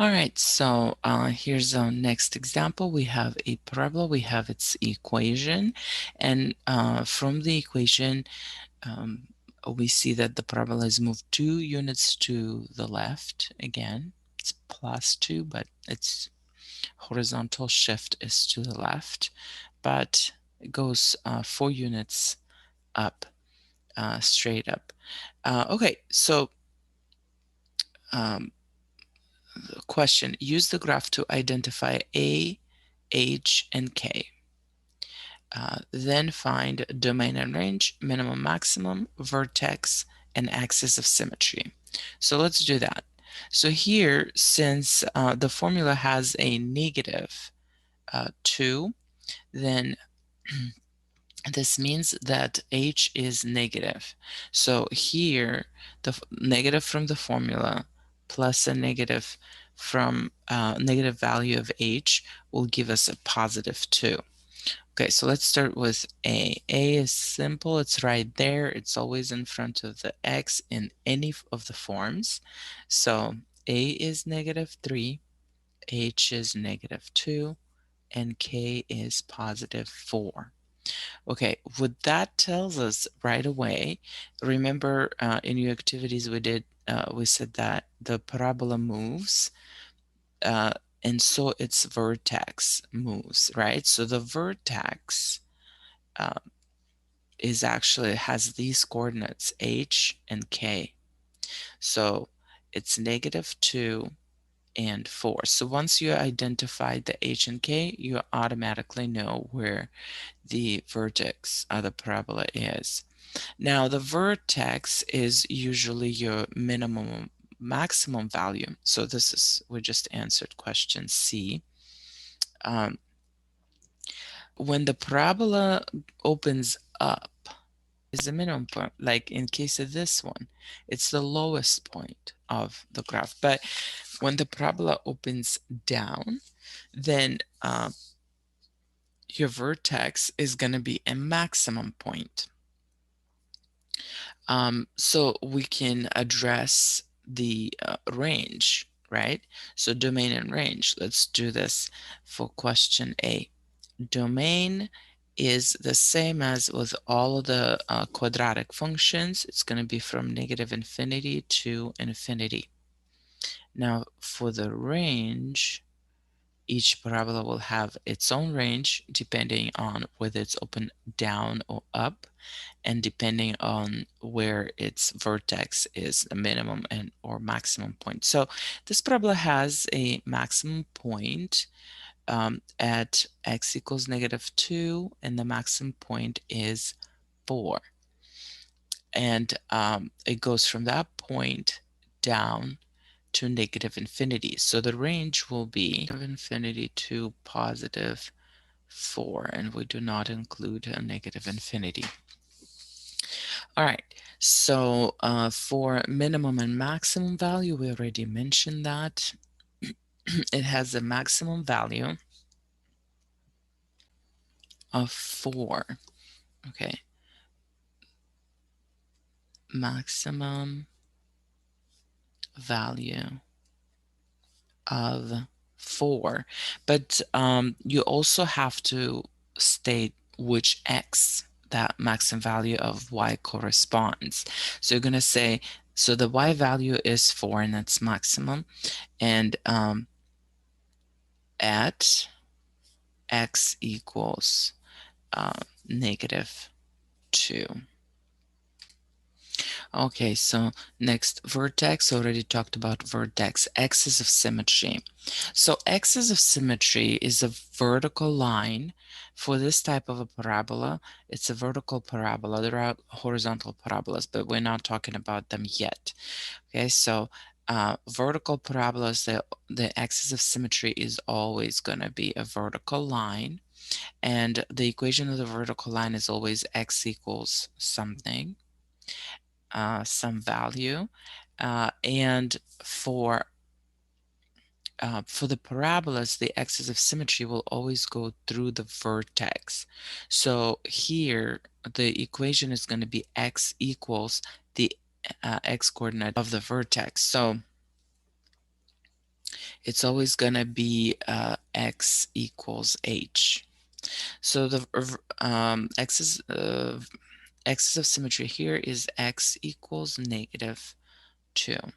All right, so here's our next example. We have a parabola, we have its equation, and from the equation, we see that the parabola is moved 2 units to the left. Again, it's +2, but its horizontal shift is to the left, but it goes 4 units up, straight up. Okay, so question, use the graph to identify A, H, and K. Then find domain and range, minimum, maximum, vertex, and axis of symmetry. So let's do that. So here, since the formula has a negative 2, then this means that H is negative. So here, the negative from the formula plus a negative from negative value of H will give us a +2. Okay, so let's start with A. A is simple, it's right there. It's always in front of the X in any of the forms. So A is -3, H is -2, and K is +4. Okay, what that tells us right away, remember in your activities we said that the parabola moves, and so its vertex moves, right? So the vertex has these coordinates, H and K. So it's -2 and 4. So once you identify the H and K, you automatically know where the vertex of the parabola is. Now, the vertex is usually your minimum maximum value. So we just answered question C. When the parabola opens up, is the minimum point. Like in case of this one, it's the lowest point of the graph. But when the parabola opens down, then your vertex is going to be a maximum point. So we can address the range, right? So domain and range. Let's do this for question A. Domain is the same as with all of the quadratic functions. It's going to be from -infinity to infinity. Now, for the range, each parabola will have its own range depending on whether it's open down or up, and depending on where its vertex is, a minimum and or maximum point. So this parabola has a maximum point at x equals -2, and the maximum point is 4. And it goes from that point down to -infinity. So the range will be infinity to +4, and we do not include a -infinity. All right, so for minimum and maximum value, we already mentioned that. It has a maximum value of 4. Okay, maximum value of 4. But you also have to state which x that maximum value of y corresponds. So you're going to say, so the y value is 4 and that's maximum, and at x equals -2. Okay, so next, vertex. Already talked about vertex. Axis of symmetry. So axis of symmetry is a vertical line. For this type of a parabola, it's a vertical parabola. There are horizontal parabolas, but we're not talking about them yet. Okay, so vertical parabolas, the axis of symmetry is always going to be a vertical line. And the equation of the vertical line is always x equals something, some value. And for the parabolas, the axis of symmetry will always go through the vertex. So here, the equation is going to be x equals the x coordinate of the vertex. So it's always going to be x equals h. So the axis of symmetry here is x equals -2.